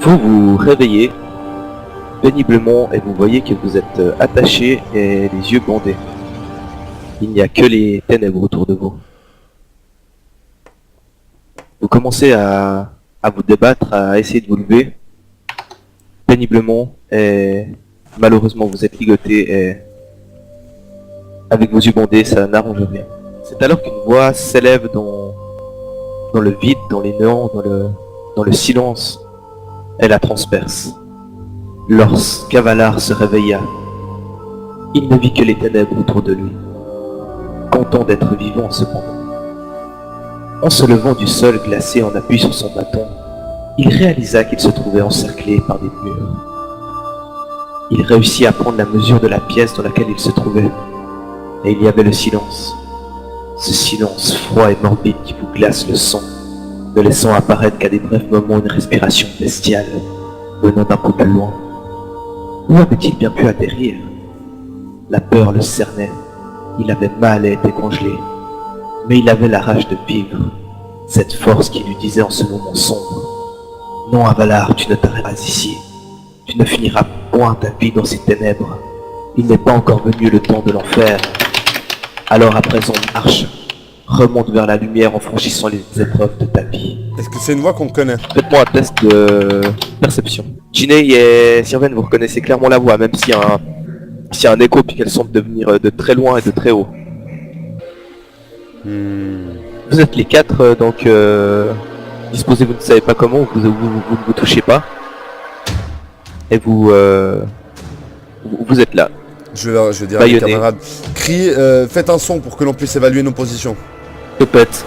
Vous vous réveillez péniblement et vous voyez que vous êtes attaché et les yeux bandés. Il n'y a que les ténèbres autour de vous. Vous commencez à vous débattre, à essayer de vous lever péniblement et malheureusement vous êtes ligoté et avec vos yeux bandés ça n'arrange rien. C'est alors qu'une voix s'élève dans le vide, dans les néants, dans le silence et la transperce. Lorsqu'Avalar se réveilla, il ne vit que les ténèbres autour de lui, content d'être vivant cependant. En se levant du sol glacé en appui sur son bâton, il réalisa qu'il se trouvait encerclé par des murs. Il réussit à prendre la mesure de la pièce dans laquelle il se trouvait, et il y avait le silence. Ce silence froid et morbide qui vous glace le sang, ne laissant apparaître qu'à des brefs moments une respiration bestiale, venant d'un peu plus loin. Où avait-il bien pu atterrir? La peur le cernait, il avait mal et était congelé, mais il avait la rage de vivre, cette force qui lui disait en ce moment sombre: non Avalar, tu ne t'arrêteras ici, tu ne finiras point ta vie dans ces ténèbres, il n'est pas encore venu le temps de l'enfer. Alors à présent marche, remonte vers la lumière en franchissant les épreuves de ta vie. Est-ce que c'est une voix qu'on connaît? Faites-moi un test de perception. Ginny et Sirven, vous reconnaissez clairement la voix, même s'il y a un écho puis qu'elle semble devenir de très loin et de très haut. Vous êtes les quatre, donc disposez, vous ne savez pas comment, vous ne vous touchez pas. Et vous êtes là. Je vais dire à mes camarades, crie, faites un son pour que l'on puisse évaluer nos positions. Je pète.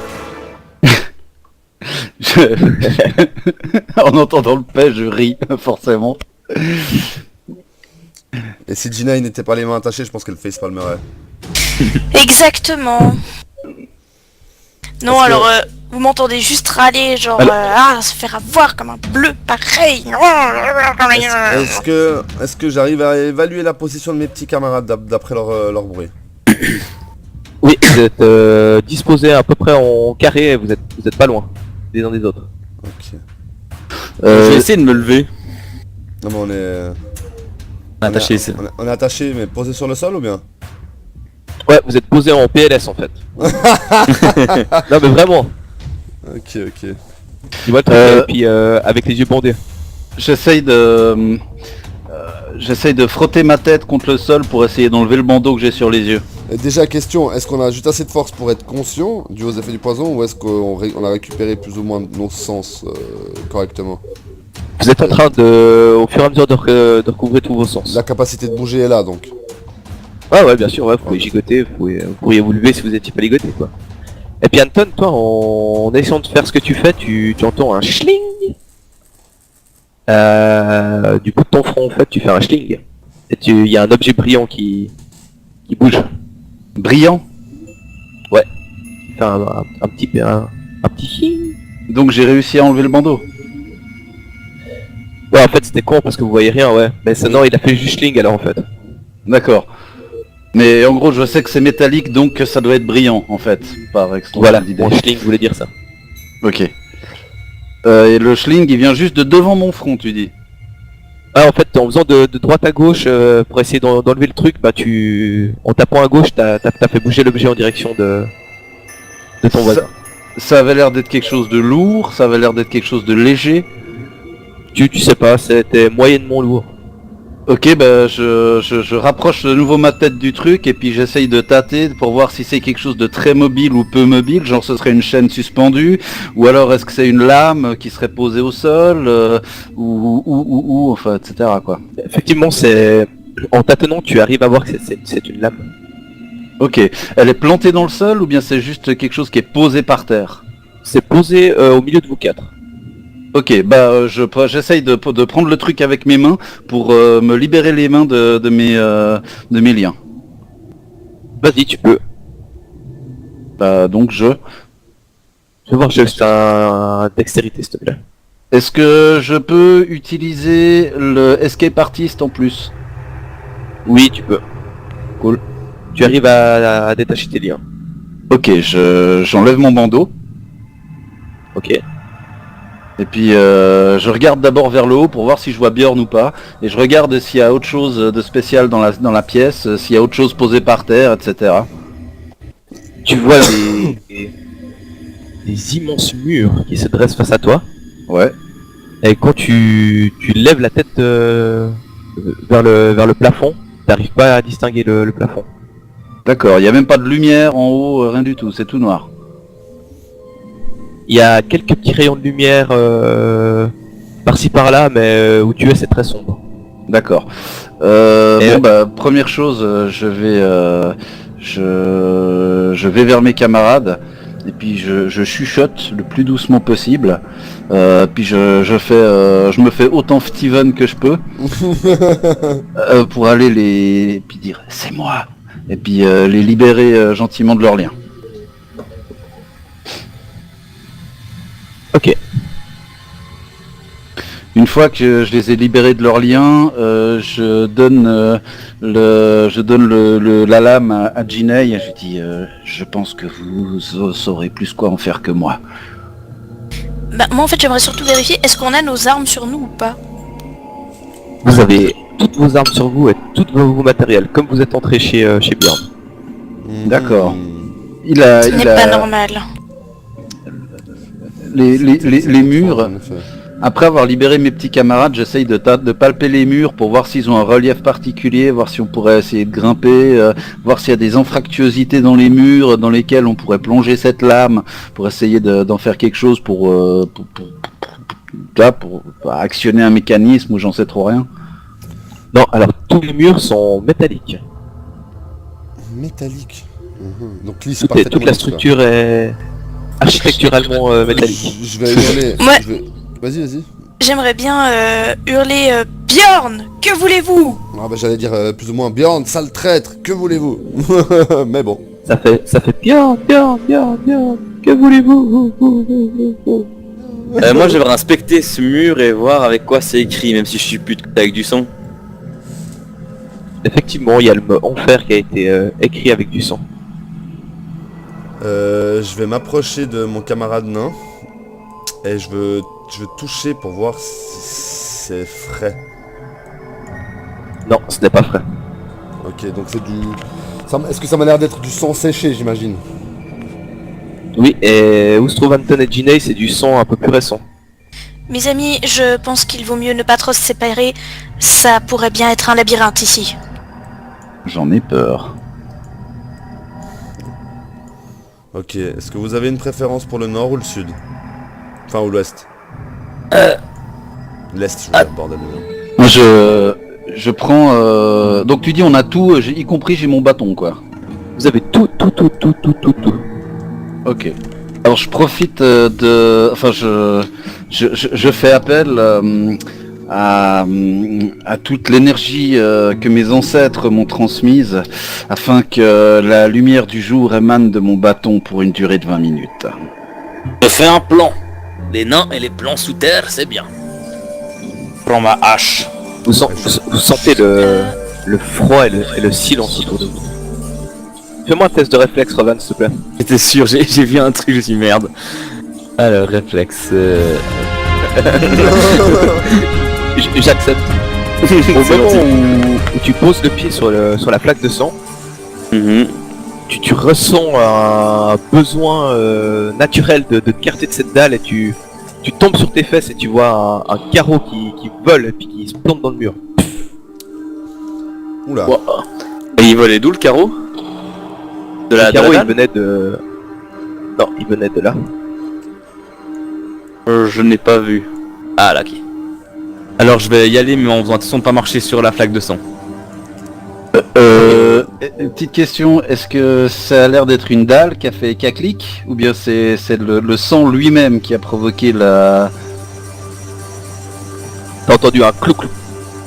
En entendant le paix, je ris, forcément. Et si Gina n'était pas les mains attachées, je pense qu'elle facepalmerait. Exactement. Non, Parce alors, vous m'entendez juste râler, genre, se faire avoir comme un bleu pareil. Est-ce que j'arrive à évaluer la position de mes petits camarades d'après leur bruit? Oui, vous êtes disposés à peu près en carré et vous êtes pas loin des uns des autres. Ok. Je vais essayer de me lever. Non mais on est... Attaché, on est attaché, mais posé sur le sol ou bien? Ouais, vous êtes posés en PLS en fait. Non mais vraiment. Ok. Tu vois le truc, et puis avec les yeux bandés. J'essaye de frotter ma tête contre le sol pour essayer d'enlever le bandeau que j'ai sur les yeux. Et déjà question, est-ce qu'on a juste assez de force pour être conscient dû aux effets du poison, ou est-ce qu'on a récupéré plus ou moins nos sens correctement? Vous êtes en train de, au fur et à mesure de recouvrer tous vos sens. La capacité de bouger est là donc. Ouais bien sûr, ouais, vous pouvez gigoter, vous pourriez vous lever si vous étiez pas ligoté quoi. Et puis Anton, toi en essayant de faire ce que tu fais, tu entends un schling. Du bout de ton front en fait, tu fais un schling. Et il y a un objet brillant qui bouge. Brillant. Ouais. Il fait un petit schling. Donc j'ai réussi à enlever le bandeau. Ouais en fait c'était con parce que vous voyez rien, ouais. Mais non, il a fait juste schling alors en fait. D'accord. Mais en gros je sais que c'est métallique donc ça doit être brillant en fait, par extension Voilà, d'idée. mon schling voulait dire ça. Ok. Et le schling il vient juste de devant mon front tu dis. Ah en fait en faisant de droite à gauche pour essayer d'enlever le truc, bah en tapant à gauche t'as fait bouger l'objet en direction de ton voisin. Ça avait l'air d'être quelque chose de lourd, ça avait l'air d'être quelque chose de léger. Tu sais pas, c'était moyennement lourd. Ok, bah je rapproche de nouveau ma tête du truc et puis j'essaye de tâter pour voir si c'est quelque chose de très mobile ou peu mobile, genre ce serait une chaîne suspendue, ou alors est-ce que c'est une lame qui serait posée au sol, ou enfin, etc. quoi. Effectivement, en tâtonnant, tu arrives à voir que c'est une lame. Ok, elle est plantée dans le sol ou bien c'est juste quelque chose qui est posé par terre? C'est posé au milieu de vous quatre. Ok, bah j'essaye de prendre le truc avec mes mains pour me libérer les mains de mes liens. Vas-y, tu peux. Bah donc je vais voir juste un dextérité s'il te plaît. Est-ce que je peux utiliser le escape artist en plus? Oui, tu peux. Cool. Tu arrives à détacher tes liens. Ok, j'enlève mon bandeau. Ok. Et puis je regarde d'abord vers le haut pour voir si je vois Bjorn ou pas. Et je regarde s'il y a autre chose de spécial dans la pièce, s'il y a autre chose posée par terre, etc. Tu vois des immenses murs qui se dressent face à toi. Ouais. Et quand tu lèves la tête vers le plafond, t'arrives pas à distinguer le plafond. D'accord, il n'y a même pas de lumière en haut, rien du tout, c'est tout noir. Il y a quelques petits rayons de lumière par-ci par-là, mais où tu es, c'est très sombre. D'accord. Première chose, je vais vers mes camarades et puis je chuchote le plus doucement possible. Puis je me fais autant Steven que je peux pour aller puis dire c'est moi et puis les libérer gentiment de leurs liens. Ok. Une fois que je les ai libérés de leurs liens, je donne la lame à Ginei et je dis je pense que vous saurez plus quoi en faire que moi. Bah, moi en fait j'aimerais surtout vérifier, est-ce qu'on a nos armes sur nous ou pas? Vous avez toutes vos armes sur vous et tout vos matériels, comme vous êtes entré chez Bjorn. D'accord. Ce n'est pas normal. Les murs. En effet. Après avoir libéré mes petits camarades, j'essaye de palper les murs pour voir s'ils ont un relief particulier, voir si on pourrait essayer de grimper, voir s'il y a des anfractuosités dans les murs dans lesquelles on pourrait plonger cette lame pour essayer d'en faire quelque chose pour actionner un mécanisme ou j'en sais trop rien. Non, alors tous les murs sont métalliques. Métallique. Donc Toute la structure est architecturalement métallique. Je vais hurler. Ouais. Vas-y. J'aimerais bien hurler Bjorn, que voulez-vous? Ah bah j'allais dire plus ou moins Bjorn, sale traître, que voulez-vous? Mais bon. Ça fait Bjorn, que voulez-vous? Moi j'aimerais inspecter ce mur et voir avec quoi c'est écrit, même si je suis plus avec du sang. Effectivement, il y a le mot enfer qui a été écrit avec du sang. Je vais m'approcher de mon camarade nain et je veux toucher pour voir si c'est frais. Non, ce n'est pas frais. Ok, donc c'est du... Est-ce que ça m'a l'air d'être du sang séché, j'imagine? Oui, et où se trouve Anton et Ginei, c'est du sang un peu plus récent. Mes amis, je pense qu'il vaut mieux ne pas trop se séparer, ça pourrait bien être un labyrinthe ici. J'en ai peur. Ok, est-ce que vous avez une préférence pour le nord ou le sud? Enfin, ou l'ouest? L'est, je veux dire, bordel. Moi je prends... Donc tu dis on a tout, y compris j'ai mon bâton quoi. Vous avez tout. Ok. Alors je profite Enfin je fais appel à toute l'énergie que mes ancêtres m'ont transmise afin que la lumière du jour émane de mon bâton pour une durée de 20 minutes. Je fais un plan. Les nains et les plans sous terre, c'est bien. Prends ma hache. Vous sentez le froid et le silence autour de vous. Fais-moi un test de réflexe, Rovan, s'il te plaît. J'étais sûr, j'ai vu un truc, je suis merde. Alors, réflexe... J'accepte. Au moment où tu poses le pied sur la plaque de sang, tu ressens un besoin naturel de te carter de cette dalle et tu tombes sur tes fesses et tu vois un carreau qui vole et puis qui se plante dans le mur. Oula. Wow. Et il volait d'où le carreau? De Le carreau, il dalle venait de... Non, il venait de là. Je n'ai pas vu. Ah là, ok. Alors je vais y aller, mais en faisant attention de pas marcher sur la flaque de sang. Petite question, est-ce que ça a l'air d'être une dalle qui a clic ou bien c'est le sang lui-même qui a provoqué la... T'as entendu un clou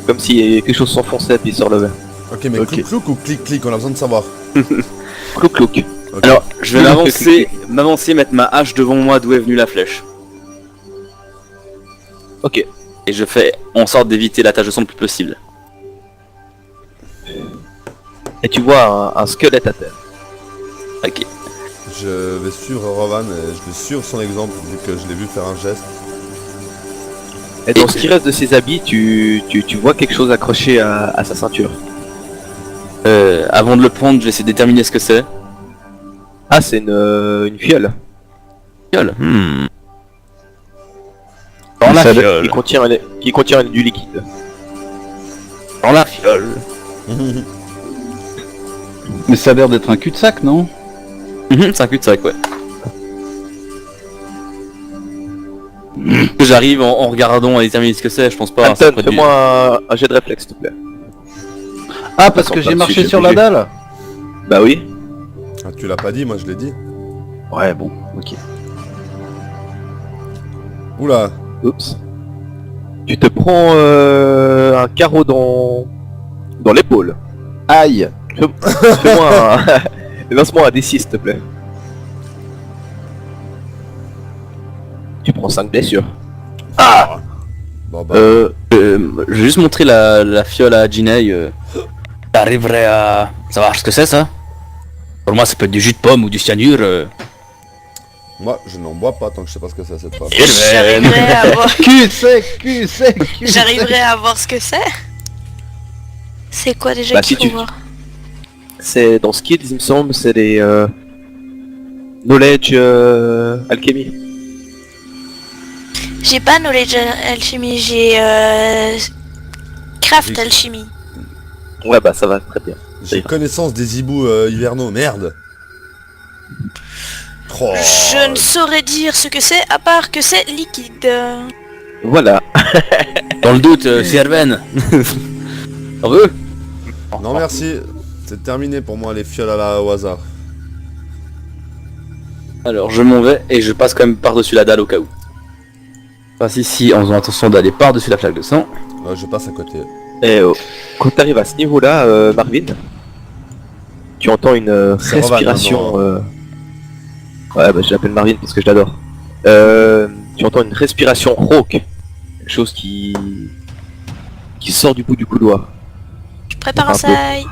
comme si quelque chose s'enfonçait et puis se relevait. Ok, mais Ok. clouc ou clic, on a besoin de savoir. Clou. Ok. Alors je vais Clic. m'avancer, mettre ma hache devant moi d'où est venue la flèche. Ok. Et je fais en sorte d'éviter la tache de sang le plus possible. Et tu vois un squelette à terre. Ok. Je vais suivre Rovan et je vais suivre son exemple vu que je l'ai vu faire un geste. Et dans ce qui reste de ses habits, tu vois quelque chose accroché à sa ceinture. Avant de le prendre, je vais essayer de déterminer ce que c'est. Ah, c'est une fiole. Fiole. Dans Dans la la fiole. Qui contient du liquide. Dans la fiole. Mais ça a l'air d'être un cul-de-sac, non? C'est un cul-de-sac, ouais. J'arrive en regardant à déterminer ce que c'est, je pense pas. ça Anton, ferait du- fais-moi un jet de réflexe, s'il te plaît. Ah, parce que Attends, j'ai pas marché dessus, sur j'ai la obligé. dalle? Bah oui. Ah, tu l'as pas dit, moi je l'ai dit. Ouais, bon, ok. Oula. Oups. Tu te prends un carreau dans l'épaule. Aïe! Fais-moi un... Lance-moi un D6, s'il te plaît. Tu prends 5 blessures. Bon bah, je vais juste montrer la fiole à Ginei. T'arriverais à savoir ce que c'est ça? Pour moi ça peut être du jus de pomme ou du cyanure. moi je n'en bois pas tant que je sais pas ce que c'est cette phrase. J'arriverai à voir... Cul sec, cul sec! J'arriverai à voir ce que c'est. C'est quoi déjà Bah, qu'il si faut voir? C'est dans Skills, il me semble, c'est des Knowledge Alchemy. J'ai pas knowledge alchimie, j'ai craft Oui. alchimie. Ouais, bah ça va très bien. J'ai connaissance des hiboux hivernaux, merde. Oh, Je ne saurais dire ce que c'est à part que c'est liquide. Voilà. Dans le doute, Sierven. On veut? non merci, c'est terminé pour moi les fioles au hasard. Alors je m'en vais et je passe quand même par-dessus la dalle au cas où. Je passe ici en faisant attention d'aller par-dessus la flaque de sang. Je passe à côté. Et quand t'arrives à ce niveau-là, Marvin, tu entends une C'est Rovan, respiration... maintenant. Ouais, bah je l'appelle Marvin parce que je l'adore. Tu entends une respiration rauque. Quelque chose qui sort du bout du couloir. Je prépare un Un peu. sail.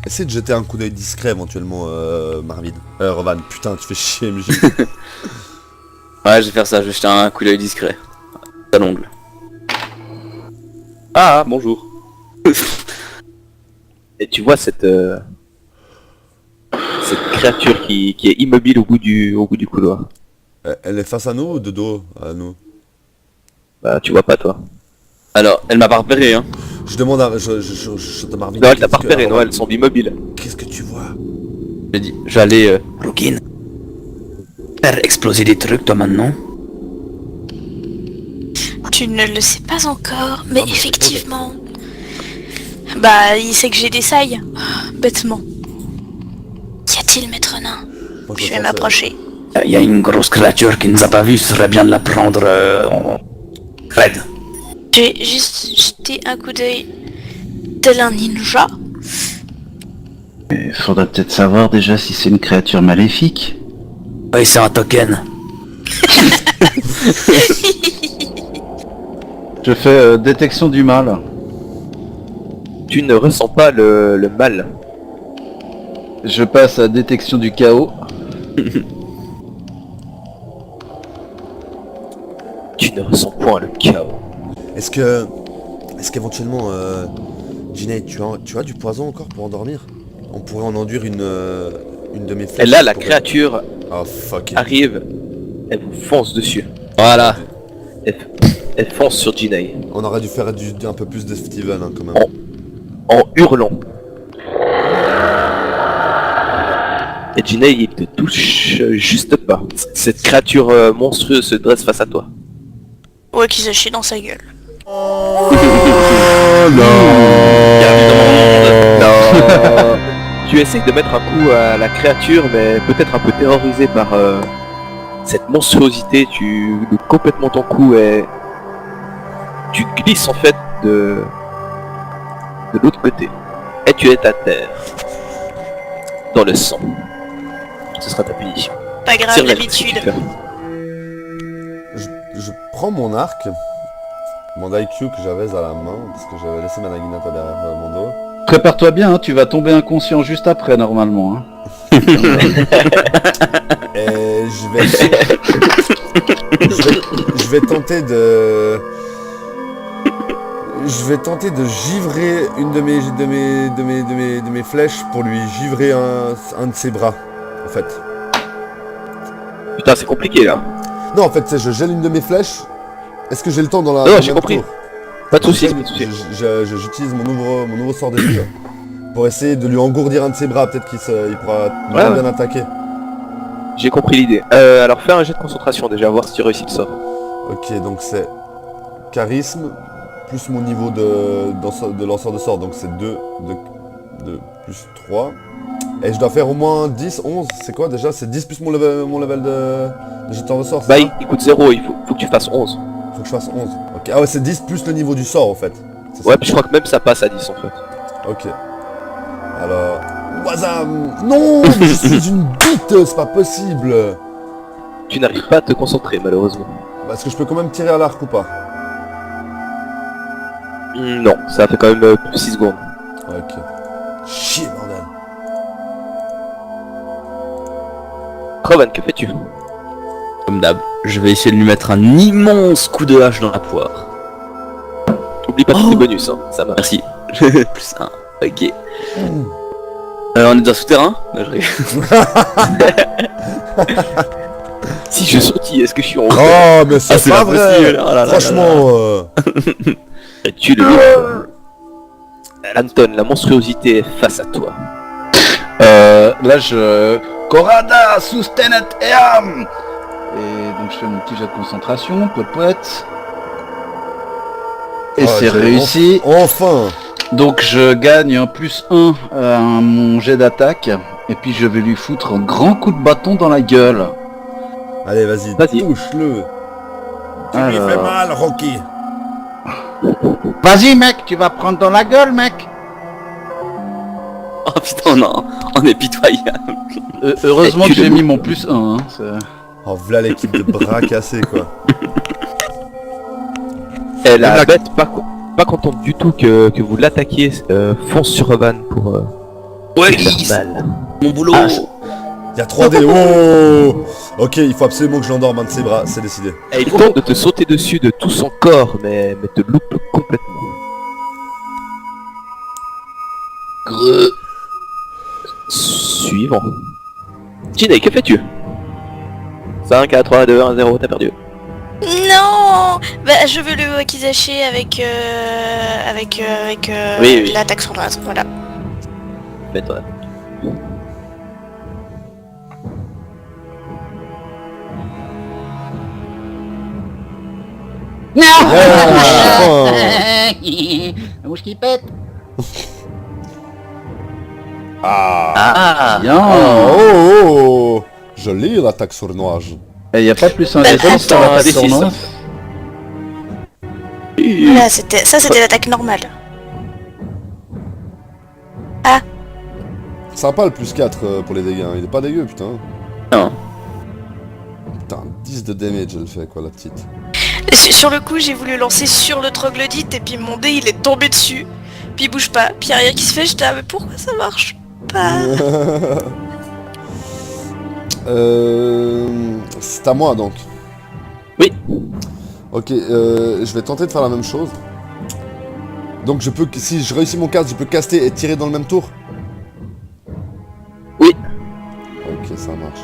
Essaye de jeter un coup d'œil discret éventuellement, Marvin. Rovan, putain, tu fais chier, MJ. Ouais, je vais faire ça, je vais jeter un coup d'œil discret. À l'ongle. Ah, bonjour. Et tu vois cette créature qui est immobile au bout du couloir. Elle est face à nous ou de dos à nous? Bah tu vois pas toi. Alors, elle m'a pas repéré, hein. Je demande à... Je te Marvin. Non, elle t'a pas qu'est-ce que- repéré, non, elles sont immobiles. Qu'est-ce que tu vois? J'ai dit, j'allais... Rookin. Faire exploser des trucs, toi, maintenant. Tu ne le sais pas encore, mais Ah, mais c'est effectivement. Bah, il sait que j'ai des sailles. Bêtement. Qu'y a-t-il, maître nain? Moi, Je me vais sens m'approcher. Il y a une grosse créature qui nous a pas vus, ce serait bien de la prendre en... raid. Je vais juste jeter un coup d'œil tel un ninja. Il faudrait peut-être savoir déjà si c'est une créature maléfique. Oui, c'est un token. Je fais détection du mal. Tu ne ressens pas le mal. Je passe à détection du chaos. Tu ne ressens point le chaos. Est-ce qu'éventuellement, Ginei, tu as du poison encore pour endormir? On pourrait en enduire une de mes flèches. Et là, la pour- créature Oh fuck it. arrive, elle vous fonce dessus. Voilà. Elle fonce sur Ginei On aurait dû faire un peu plus de Steven hein, quand même. en hurlant. Et Ginei, il te touche juste pas. Cette créature monstrueuse se dresse face à toi. Ouais, qu'il se chie dans sa gueule. Tu essayes de mettre un coup à la créature, mais peut-être un peu terrorisé par cette monstruosité, tu loupes complètement ton coup et tu glisses en fait de l'autre côté. Et tu es à terre. Dans le sang. Ce sera ta punition. Pas grave, Cyril, qu'est-ce que tu l'habitude. fais? Je prends mon arc, mon IQ que j'avais à la main, parce que j'avais laissé ma naginata derrière mon dos. Prépare-toi bien, hein, tu vas tomber inconscient juste après normalement. Hein. Et je vais essayer... Je vais tenter de... Je vais tenter de givrer une de mes flèches pour lui givrer un de ses bras, en fait. Putain, c'est compliqué là. Non, en fait, tu sais, je gèle une de mes flèches. Est-ce que j'ai le temps dans la... Non, dans j'ai le compris. tour Pas de soucis, pas de soucis. J'utilise mon nouveau sort d'esprit pour essayer de lui engourdir un de ses bras. Peut-être il pourra moins bien attaquer. J'ai compris l'idée. Alors fais un jet de concentration déjà, voir si tu réussis le sort. Ok, donc c'est charisme plus mon niveau de lanceur de sort. Donc c'est 2 plus 3. Et je dois faire au moins 10, 11. C'est quoi déjà? C'est 10 plus mon level de jeteur de sort. Bah écoute 0, il faut que tu fasses 11. Faut que je fasse 11. Ok. Ah ouais, c'est 10 plus le niveau du sort en fait. Ouais, puis je crois que même ça passe à 10 en fait. Ok. Alors... Wazam. Non, mais je suis une bite, c'est pas possible. Tu n'arrives pas à te concentrer malheureusement. Est-ce que je peux quand même tirer à l'arc ou pas? Non, ça fait quand même 6 secondes. Ok. Chier, bordel. Rowan, que fais-tu? Comme d'hab, je vais essayer de lui mettre un immense coup de hache dans la poire. Oublie pas tous les bonus, hein, ça marche. Merci. Plus 1. Ok. On est dans le souterrain? Non, je rigole. Si je sautille, est-ce que je suis en haut? Oh, mais c'est c'est pas pas vrai. possible. Oh là là Franchement, Tu le livres. Anton, la monstruosité est face à toi. Là je... Corada, sustenet eam. Et donc je fais mon petit jet de concentration, poète. Et Oh, c'est j'ai réussi. enfin. Donc je gagne un plus 1 à mon jet d'attaque. Et puis je vais lui foutre un grand coup de bâton dans la gueule. Allez, vas-y, Vas-y. touche-le. Tu lui Alors. fais mal, Rocky. Vas-y mec, tu vas prendre dans la gueule mec. Oh putain, on est pitoyable. Heureusement Et que tu j'ai le mis mon plus 1. Hein, Oh, voilà l'équipe de bras cassés, quoi. Et la bête, pas contente du tout que vous l'attaquiez, fonce sur Rowan pour Ouais, lui faire mal. mon boulot. Ah, Il y a 3D. Oh. Ok, il faut absolument que je l'endorme un de ses bras, c'est décidé. Et il tente de te sauter dessus de tout son corps, mais te loupe complètement. Suivant. Ginny, que fais-tu? 5, 4, 3, 2, 1, 0, t'as perdu. Non. Bah, je veux le wakizashi avec Oui. l'attaque sournoise, voilà. Fais-toi. La mouche qui pète. Ah, Bien. Oh. Joli l'attaque sournoise. Et y a pas plus un Bah, des sur attends, l'attaque c'est sournoise. Là, c'était l'attaque normale. Sympa le plus 4 pour les dégâts, hein. Il est pas dégueu, putain. Non. Putain, 10 de damage elle fait quoi la petite. Sur le coup, j'ai voulu lancer sur le troglodyte et puis mon dé il est tombé dessus. Puis il bouge pas. Puis y a rien qui se fait. J'étais mais pourquoi ça marche pas? C'est à moi donc. Oui. Ok, je vais tenter de faire la même chose. Donc je peux, si je réussis mon cast, je peux caster et tirer dans le même tour. Oui. Ok, ça marche.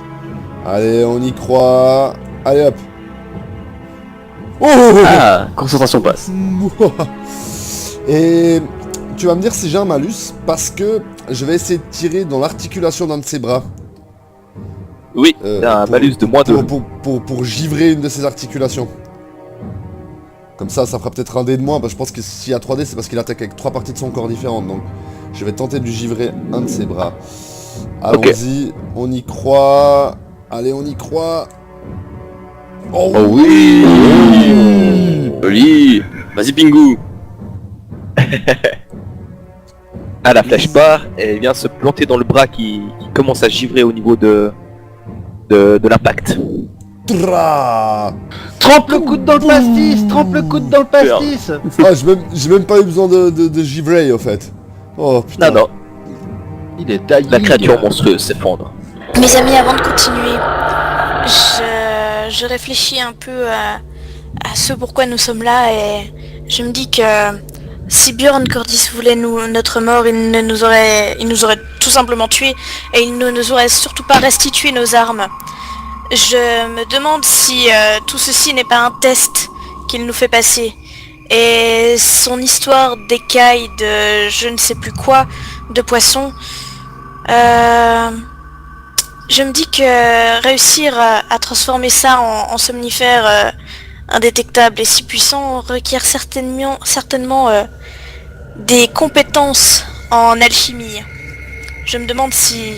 Allez, on y croit. Allez hop. Oh. Ah, concentration passe. Et tu vas me dire si j'ai un malus parce que je vais essayer de tirer dans l'articulation d'un de ses bras. Oui, t'as un malus de moins 2. Pour givrer une de ses articulations. Comme ça fera peut-être un dé de moins, parce que je pense que s'il y a 3 dés, c'est parce qu'il attaque avec 3 parties de son corps différentes, donc je vais tenter de lui givrer un de ses bras. Allons-y, on y croit. Allez, on y croit. Oh, Oh oui. Joli. Vas-y, Pingu. Ah, la flèche part et elle vient se planter dans le bras qui commence à givrer au niveau de l'impact. Tra. Trempe le coude dans le pastis. Trempe le coude dans le pastis. Ah, j'ai même pas eu besoin de givrer, au fait. Oh, putain. Non, non, Il est taillé. la créature monstrueuse s'effondre. Mes amis, avant de continuer, je réfléchis un peu à ce pourquoi nous sommes là et je me dis que si Bjorn Cordis voulait notre mort, il nous aurait tout simplement tués et il ne nous aurait surtout pas restitué nos armes. Je me demande si tout ceci n'est pas un test qu'il nous fait passer. Et son histoire d'écaille de je ne sais plus quoi, de poisson, je me dis que réussir à transformer ça en somnifère indétectable et si puissant requiert certainement des compétences en alchimie. Je me demande si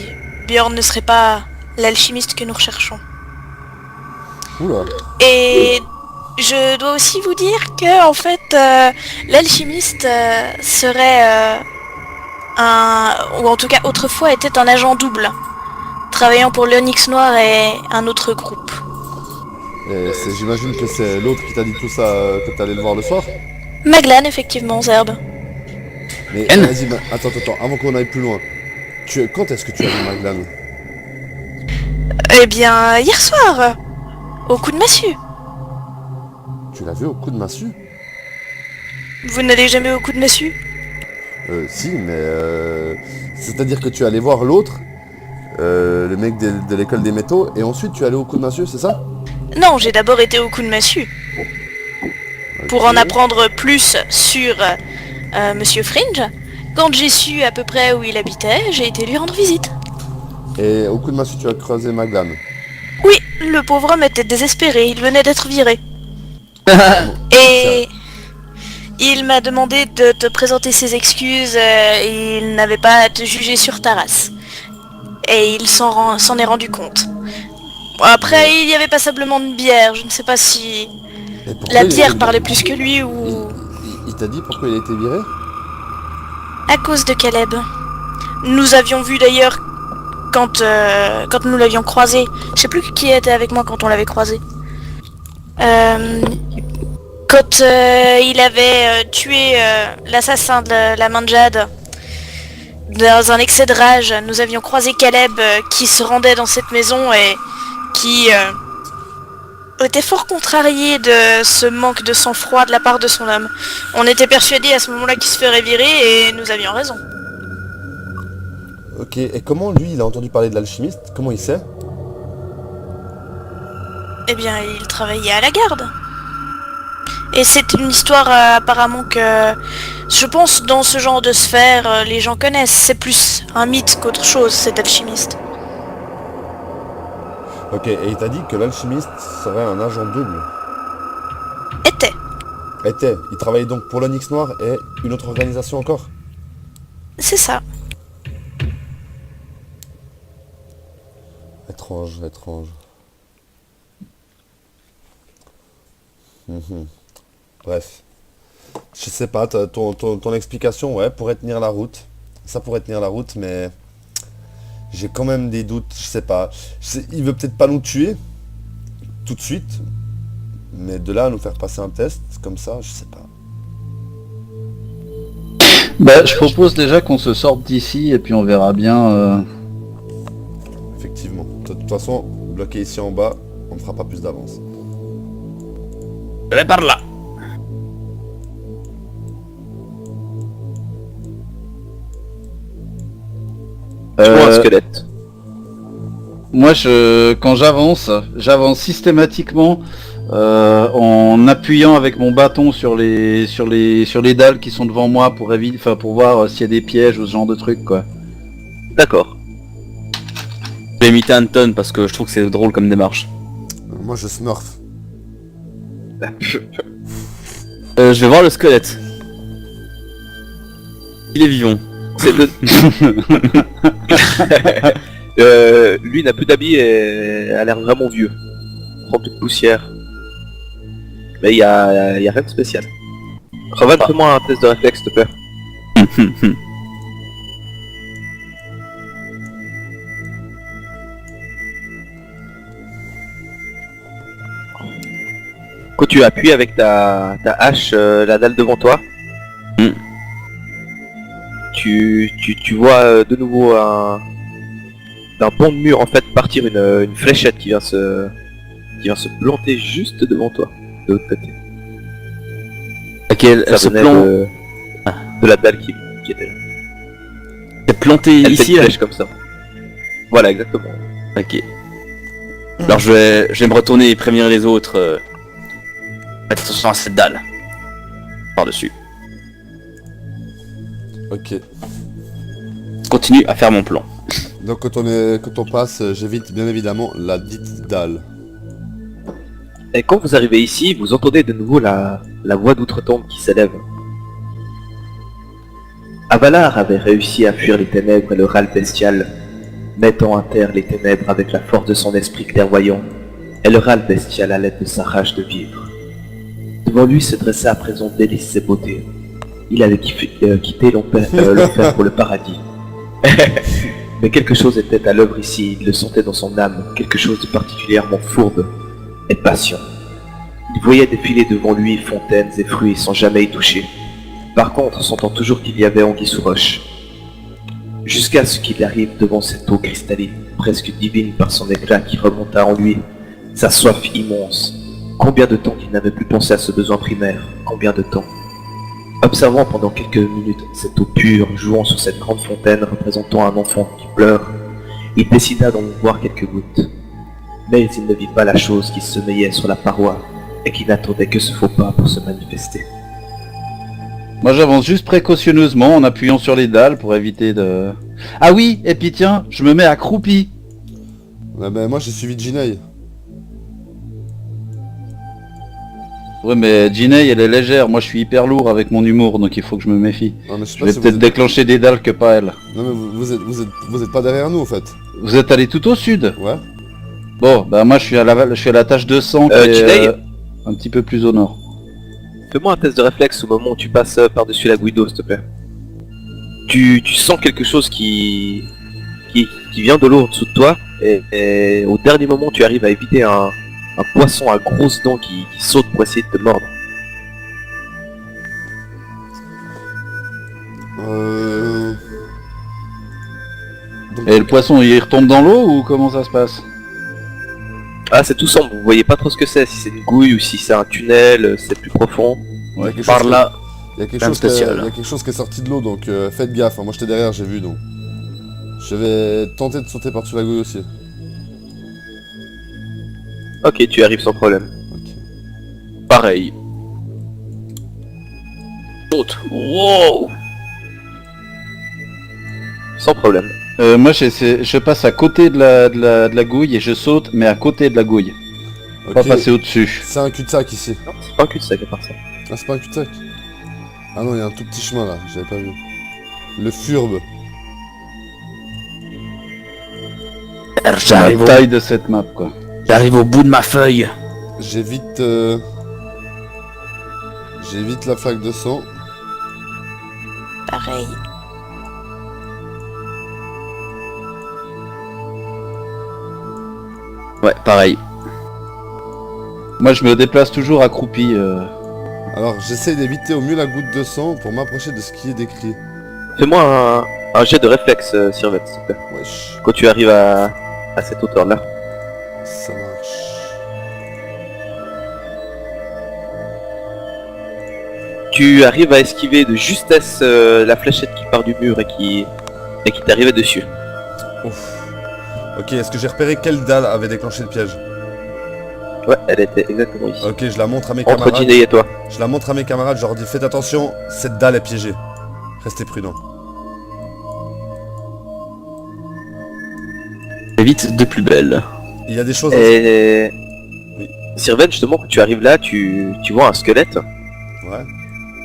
Bjorn ne serait pas l'alchimiste que nous recherchons. Oula. Et je dois aussi vous dire que en fait l'alchimiste serait ou en tout cas autrefois était un agent double, travaillant pour l'Onyx Noir et un autre groupe. Et j'imagine que c'est l'autre qui t'a dit tout ça, que t'allais le voir le soir. Maglan, effectivement, Zerbe. Mais N. vas-y, attends, avant qu'on aille plus loin. Quand est-ce que tu as vu Maglan? Eh bien, hier soir, au coup de massue. Tu l'as vu au coup de massue? Vous n'allez jamais au coup de massue? Si, mais c'est-à-dire que tu es allé voir l'autre, le mec de l'école des métaux, et ensuite tu es allé au coup de massue, c'est ça? Non, j'ai d'abord été au coup de massue. Pour en apprendre plus sur Monsieur Fringe, quand j'ai su à peu près où il habitait, j'ai été lui rendre visite. Et au coup de massue, tu as croisé Maglan. Oui, le pauvre homme était désespéré, il venait d'être viré. Et il m'a demandé de te présenter ses excuses, il n'avait pas à te juger sur ta race. Et il s'en est rendu compte. Bon, après, il y avait passablement de bière, je ne sais pas si Et pourquoi la il bière était- parlait plus que lui ou... Il t'a dit pourquoi il a été viré? À cause de Caleb. Nous avions vu d'ailleurs quand nous l'avions croisé. Je sais plus qui était avec moi quand on l'avait croisé. Quand il avait tué l'assassin de la main de Jade dans un excès de rage, nous avions croisé Caleb qui se rendait dans cette maison et qui était fort contrarié de ce manque de sang-froid de la part de son homme. On était persuadés à ce moment-là qu'il se ferait virer et nous avions raison. Ok, et comment lui, il a entendu parler de l'alchimiste? Comment il sait? Eh bien, il travaillait à la garde. Et c'est une histoire apparemment que, je pense, dans ce genre de sphère, les gens connaissent. C'est plus un mythe qu'autre chose, cet alchimiste. Ok, et il t'a dit que l'alchimiste serait un agent double. Était. Il travaillait donc pour l'Onyx Noir et une autre organisation encore? C'est ça. Étrange. Mhm. Bref. Je sais pas, ton explication, ouais, pourrait tenir la route. Ça pourrait tenir la route, mais... J'ai quand même des doutes, je sais pas. Il veut peut-être pas nous tuer, tout de suite. Mais de là à nous faire passer un test, comme ça, je sais pas. Bah, je propose déjà qu'on se sorte d'ici et puis on verra bien. Effectivement. De toute façon, bloqué ici en bas, on ne fera pas plus d'avance. Je vais par là. Tu vois un squelette. Moi, quand j'avance systématiquement en appuyant avec mon bâton sur les dalles qui sont devant moi pour éviter, enfin pour voir s'il y a des pièges ou ce genre de trucs quoi. D'accord. Je vais imiter Anton parce que je trouve que c'est drôle comme démarche. Moi, je smurf. Je vais voir le squelette. Il est vivant. C'est de... lui n'a plus d'habits et a l'air vraiment vieux. Rempli de poussière. Mais il y a rien de spécial. Rovan, fais-moi un test de réflexe, s'il te plaît. Quand tu appuies avec ta hache la dalle devant toi, tu vois de nouveau d'un pont de mur en fait partir une fléchette qui vient qui vient se planter juste devant toi, de l'autre côté. Ok, elle se venait plante. de la dalle qui était là. Elle est plantée Elle fait ici une là. flèche comme ça. Voilà, exactement. Ok. Alors je vais me retourner et prévenir les autres. Faites attention à cette dalle. Par-dessus. Ok. Je continue à faire mon plan. Donc quand on passe, j'évite bien évidemment la dite dalle. Et quand vous arrivez ici, vous entendez de nouveau la voix d'outre-tombe qui s'élève. Avalar avait réussi à fuir les ténèbres et le râle bestial, mettant à terre les ténèbres avec la force de son esprit clairvoyant, et le râle bestial à l'aide de sa rage de vivre. Devant lui se dressait à présent délices et beauté. Il avait quitté l'enfer pour le paradis. Mais quelque chose était à l'œuvre ici, il le sentait dans son âme, quelque chose de particulièrement fourbe et patient. Il voyait défiler devant lui fontaines et fruits sans jamais y toucher. Par contre, sentant toujours qu'il y avait anguille sous roche. Jusqu'à ce qu'il arrive devant cette eau cristalline, presque divine par son éclat qui remonta en lui, sa soif immense. Combien de temps qu'il n'avait plus pensé à ce besoin primaire, combien de temps. Observant pendant quelques minutes cette eau pure jouant sur cette grande fontaine représentant un enfant qui pleure, il décida d'en boire quelques gouttes. Mais il ne vit pas la chose qui se sommeillait sur la paroi et qui n'attendait que ce faux pas pour se manifester. Moi j'avance juste précautionneusement en appuyant sur les dalles pour éviter de... Ah oui, et puis tiens, je me mets accroupi. Ouais, ben, moi j'ai suivi Jinei. Ouais mais Ginei elle est légère, moi je suis hyper lourd avec mon humour donc il faut que je me méfie. Non, mais je sais Je pas vais si peut-être vous êtes... déclencher des dalles que pas elle. Non mais vous êtes pas derrière nous en fait. Vous êtes allé tout au sud. Ouais. Bon, bah moi je suis à la tâche 200 qui est Ginei un petit peu plus au nord. Fais-moi un test de réflexe au moment où tu passes par-dessus la goutte d'eau, s'il te plaît. Tu sens quelque chose qui vient de l'eau en dessous de toi, et au dernier moment tu arrives à éviter un poisson à grosses dents qui saute pour essayer de te mordre. Donc, Et le poisson il retombe dans l'eau ou comment ça se passe? Ah, c'est tout sombre, vous voyez pas trop ce que c'est, si c'est une gouille ou si c'est un tunnel, c'est plus profond. il y a quelque Par chose là. il y a quelque Même chose qui spécial. il y a quelque chose qui est sorti de l'eau, donc faites gaffe, hein. Moi j'étais derrière, j'ai vu, donc je vais tenter de sauter par-dessus la gouille aussi. Ok, tu arrives sans problème. Ok. Pareil. Saute. Wow. Sans problème. Moi je passe à côté de la gouille et je saute mais à côté de la gouille. Pas Ok. passer au-dessus. C'est un cul-de-sac ici. Non, c'est pas un cul-de-sac à part ça. Ah, c'est pas un cul-de-sac. Ah non, il y a un tout petit chemin là, j'avais pas vu. Le furbe. C'est la taille de cette map quoi. J'arrive au bout de ma feuille. J'évite j'évite la flaque de sang. Pareil. Ouais, pareil. Moi je me déplace toujours accroupi. Alors j'essaie d'éviter au mieux la goutte de sang pour m'approcher de ce qui est décrit. Fais-moi un jet de réflexe, Sirvet, s'il te plaît. Wesh, Quand tu arrives à cette hauteur-là. ça marche. Tu arrives à esquiver de justesse la fléchette qui part du mur et qui t'arrivait dessus. Ouf. Ok, est-ce que j'ai repéré quelle dalle avait déclenché le piège? Ouais, elle était exactement ici. Ok, je la montre à mes Entre camarades. Ginei et toi. Je la montre à mes camarades, je leur dis faites attention, cette dalle est piégée. Restez prudents. Vite de plus belle. Il y a des choses à... Et... Oui. Sirven, justement, quand tu arrives là, tu vois un squelette Ouais.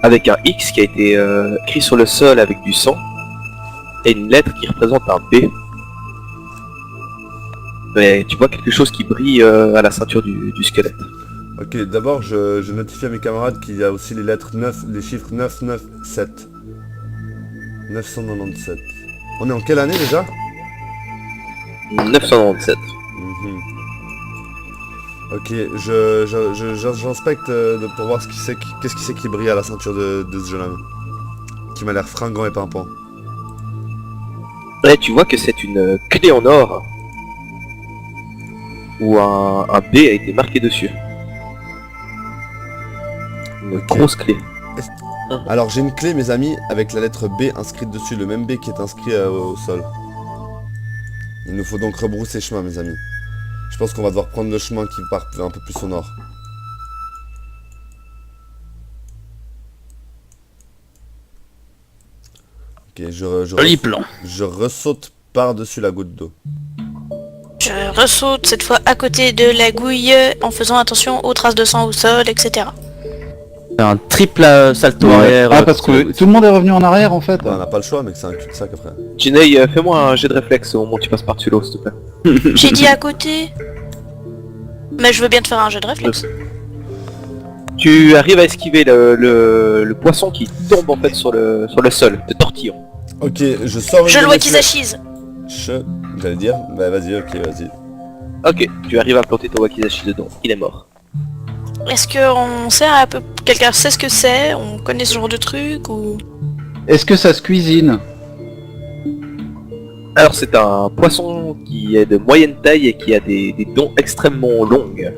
avec un X qui a été écrit sur le sol avec du sang et une lettre qui représente un B. Et tu vois quelque chose qui brille à la ceinture du squelette. Ok, d'abord je notifie à mes camarades qu'il y a aussi les lettres 9, les chiffres 997. 997. On est en quelle année déjà? 997. Mhm. Ok, j'inspecte pour voir qu'est-ce qui c'est qui brille à la ceinture de ce jeune homme. Qui m'a l'air fringant et pimpant. Et tu vois que c'est une clé en or. où un B a été marqué dessus. Une Ok. grosse clé. Alors j'ai une clé mes amis avec la lettre B inscrite dessus, le même B qui est inscrit au sol. Il nous faut donc rebrousser chemin mes amis. Je pense qu'on va devoir prendre le chemin qui part un peu plus au nord. Ok, Joli plan. je ressaute par-dessus la goutte d'eau. Je ressaute cette fois à côté de la gouille en faisant attention aux traces de sang au sol, etc. Faire un triple salto Ouais. arrière. Ah, parce que tout le monde est revenu en arrière en fait. Ouais, on n'a pas le choix, mais que c'est un cul-de-sac après. Jinei, fais-moi un jet de réflexe au moment où tu passes par-dessus l'eau, s'il te plaît. J'ai dit à côté. Mais je veux bien te faire un jeu de réflexe. Tu arrives à esquiver le poisson qui tombe en fait sur le sol, te tortillant. Ok, je sors une Je de le mes wakizashi. J'allais dire, bah vas-y, ok, vas-y. Ok, tu arrives à planter ton wakizashi dedans, il est mort. Est-ce qu'on sait un peu... Quelqu'un sait ce que c'est? On connaît ce genre de truc ou... Est-ce que ça se cuisine? Alors c'est un poisson qui est de moyenne taille et qui a des dents extrêmement longues.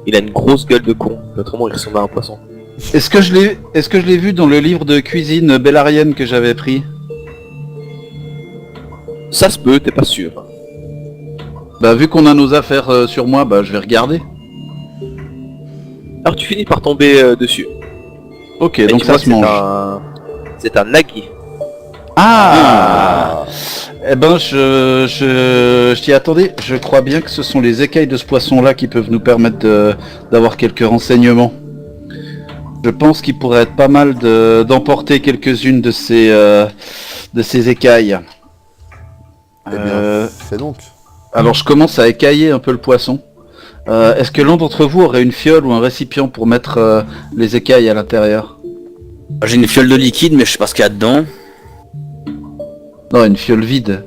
Il a une grosse gueule de con, autrement il ressemble à un poisson. Est-ce que je l'ai vu dans le livre de cuisine bellarienne que j'avais pris? Ça se peut, t'es pas sûr. Bah vu qu'on a nos affaires sur moi, bah je vais regarder. Alors tu finis par tomber dessus. Ok, Et donc tu ça vois se que mange. C'est un nagi. Ah, Eh ben je t'y attendais. Je crois bien que ce sont les écailles de ce poisson-là qui peuvent nous permettre d'avoir quelques renseignements. Je pense qu'il pourrait être pas mal d'emporter quelques-unes de ces écailles. Eh bien, fais donc. Alors je commence à écailler un peu le poisson. Est-ce que l'un d'entre vous aurait une fiole ou un récipient pour mettre les écailles à l'intérieur? J'ai une fiole de liquide, mais je sais pas ce qu'il y a dedans. Non, une fiole vide.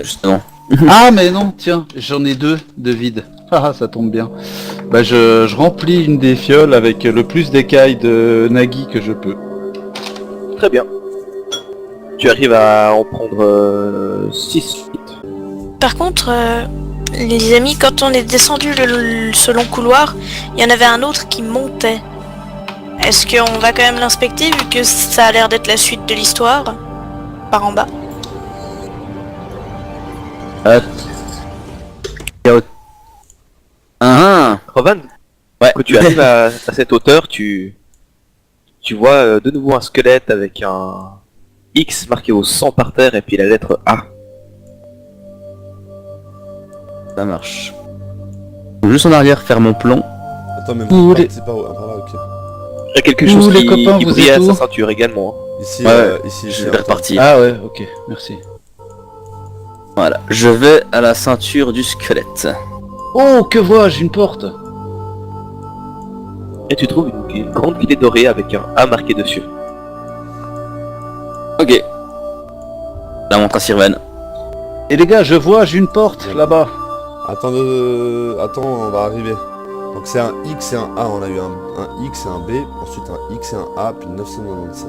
Justement. Ah mais non, tiens, j'en ai deux de vides. Ah, ça tombe bien. Bah je remplis une des fioles avec le plus d'écailles de Nagi que je peux. Très bien. Tu arrives à en prendre 6. Par contre, les amis, quand on est descendu ce long couloir, il y en avait un autre qui montait. Est-ce qu'on va quand même l'inspecter vu que ça a l'air d'être la suite de l'histoire? Par en bas. Rovan, Ouais. quand tu arrives à cette hauteur, tu vois de nouveau un squelette avec un X marqué au sang par terre et puis la lettre A. Ça marche. Faut juste en arrière faire mon plan. Attends, mais Ouh, c'est les- par où? Ah, par là, ok. Il y a quelque Ouh, chose les qui copains, vous brille êtes à où sa ceinture également. Hein. Ici, Ouais, ici, Je ici. vais repartir. Ah ouais, ok, merci. Voilà. Je vais à la ceinture du squelette. Oh, que vois-je, une porte? Et tu trouves une grande clé dorée avec un A marqué dessus. Ok. La montre à Sirven. Et les gars, je vois, j'ai une porte là-bas. Attends, on va arriver. Donc c'est un X et un A, on a eu un X et un B, ensuite un X et un A, puis 997.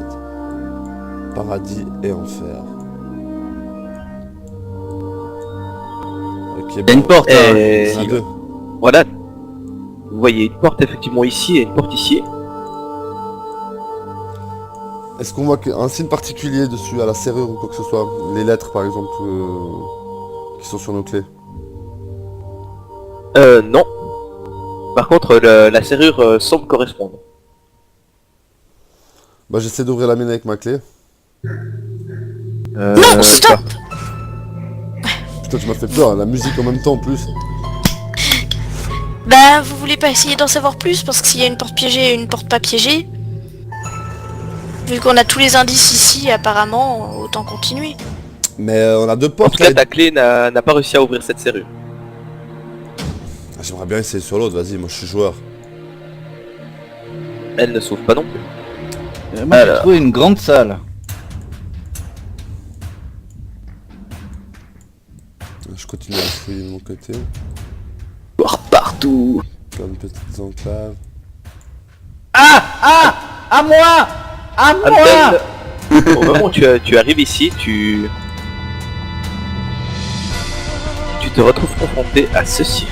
Paradis et enfer. Ok, Il y a une porte. hein, Et- Il y en a deux. Voilà. Vous voyez une porte effectivement ici et une porte ici. Est-ce qu'on voit un signe particulier dessus, à la serrure ou quoi que ce soit? Les lettres par exemple, qui sont sur nos clés. Non. Par contre, la serrure semble correspondre. Bah j'essaie d'ouvrir la mienne avec ma clé. Non, stop! Putain, tu m'as fait peur, la musique en même temps en plus. Bah, vous voulez pas essayer d'en savoir plus? Parce que s'il y a une porte piégée et une porte pas piégée... Vu qu'on a tous les indices ici, apparemment, autant continuer. Mais on a deux En portes tout cas, là. ta clé n'a pas réussi à ouvrir cette serrure. Ah, j'aimerais bien essayer sur l'autre, vas-y, moi je suis joueur. Elle ne s'ouvre pas non plus. Moi, j'ai Alors. trouvé une grande salle. Je continue à fouiller de mon côté. Voir partout. Plein de petites enclaves. À moi! À moi! Antel, au moment où tu arrives ici, tu te retrouves confronté à ceci.